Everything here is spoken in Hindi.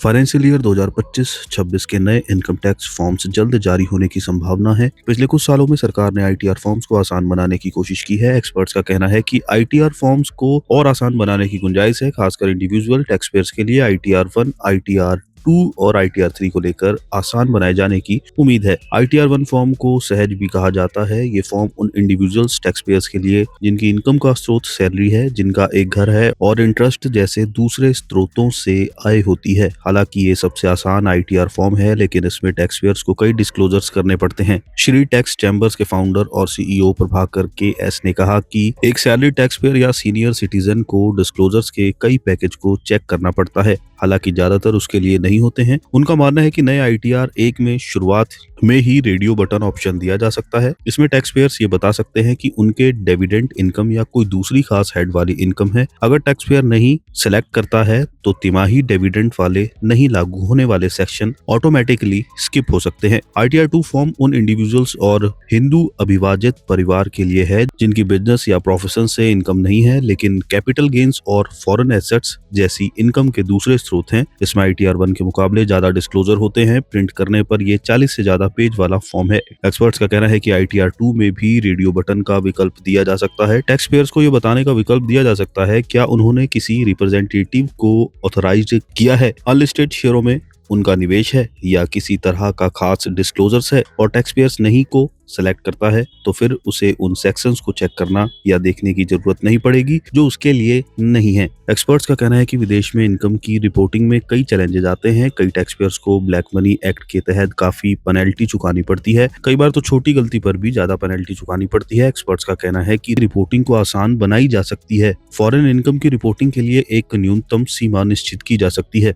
फाइनेंशियल ईयर 2025-26 के नए इनकम टैक्स फॉर्म्स जल्द जारी होने की संभावना है। पिछले कुछ सालों में सरकार ने आईटीआर फॉर्म्स को आसान बनाने की कोशिश की है। एक्सपर्ट्स का कहना है कि आईटीआर फॉर्म्स को और आसान बनाने की गुंजाइश है, खासकर इंडिविजुअल टैक्स पेयर्स के लिए। आईटीआर 1, आईटीआर 2 और आईटीआर 3 को लेकर आसान बनाए जाने की उम्मीद है। आईटीआर 1 फॉर्म को सहज भी कहा जाता है। ये फॉर्म उन इंडिविजुअल्स टैक्स पेयर्स के लिए जिनकी इनकम का स्रोत सैलरी है, जिनका एक घर है और इंटरेस्ट जैसे दूसरे स्रोतों से आय होती है। हालांकि ये सबसे आसान आईटीआर फॉर्म है, लेकिन इसमें टैक्स पेयर्स को कई डिस्क्लोजर्स करने पड़ते हैं। श्री टैक्स चैम्बर्स के फाउंडर और सीईओ प्रभाकर के एस ने कहा कि एक सैलरी टैक्स पेयर या सीनियर सिटीजन को डिस्क्लोजर्स के कई पैकेज को चेक करना पड़ता है, हालांकि ज्यादातर उसके लिए नहीं होते हैं। उनका मानना है कि नए आईटीआर 1 में शुरुआत में ही रेडियो बटन ऑप्शन दिया जा सकता है। इसमें टैक्स पेयर्स ये बता सकते हैं कि उनके डिविडेंड इनकम या कोई दूसरी खास हेड वाली इनकम है। अगर टैक्स पेयर नहीं सिलेक्ट करता है तो तिमाही डिविडेंड वाले नहीं लागू होने वाले सेक्शन ऑटोमेटिकली स्किप हो सकते हैं। आईटीआर 2 फॉर्म उन इंडिविजुअल्स और हिंदू अविभाजित परिवार के लिए है जिनकी बिजनेस या प्रोफेशन से इनकम नहीं है, लेकिन कैपिटल गेन्स और फॉरेन एसेट्स जैसी इनकम के दूसरे स्रोत हैं। इसमें आईटीआर 1 के मुकाबले ज्यादा डिस्क्लोजर होते हैं। प्रिंट करने पर ये 40 से ज्यादा पेज वाला फॉर्म है। एक्सपर्ट्स का कहना है कि आईटीआर 2 में भी रेडियो बटन का विकल्प दिया जा सकता है। टैक्स पेयर्स को ये बताने का विकल्प दिया जा सकता है क्या उन्होंने किसी रिप्रेजेंटेटिव को ऑथराइज्ड किया है, अनलिस्टेड शेयरों में उनका निवेश है या किसी तरह का खास डिस्क्लोजर्स है। और टैक्स पेयर्स नहीं को सेलेक्ट करता है तो फिर उसे उन सेक्शंस को चेक करना या देखने की जरूरत नहीं पड़ेगी जो उसके लिए नहीं है। एक्सपर्ट्स का कहना है कि विदेश में इनकम की रिपोर्टिंग में कई चैलेंजेस आते हैं। कई टैक्स पेयर्स को ब्लैक मनी एक्ट के तहत काफी पेनल्टी चुकानी पड़ती है। कई बार तो छोटी गलती पर भी ज्यादा पेनल्टी चुकानी पड़ती है। एक्सपर्ट्स का कहना है कि रिपोर्टिंग को आसान बनाई जा सकती है। फॉरेन इनकम की रिपोर्टिंग के लिए एक न्यूनतम सीमा निश्चित की जा सकती है।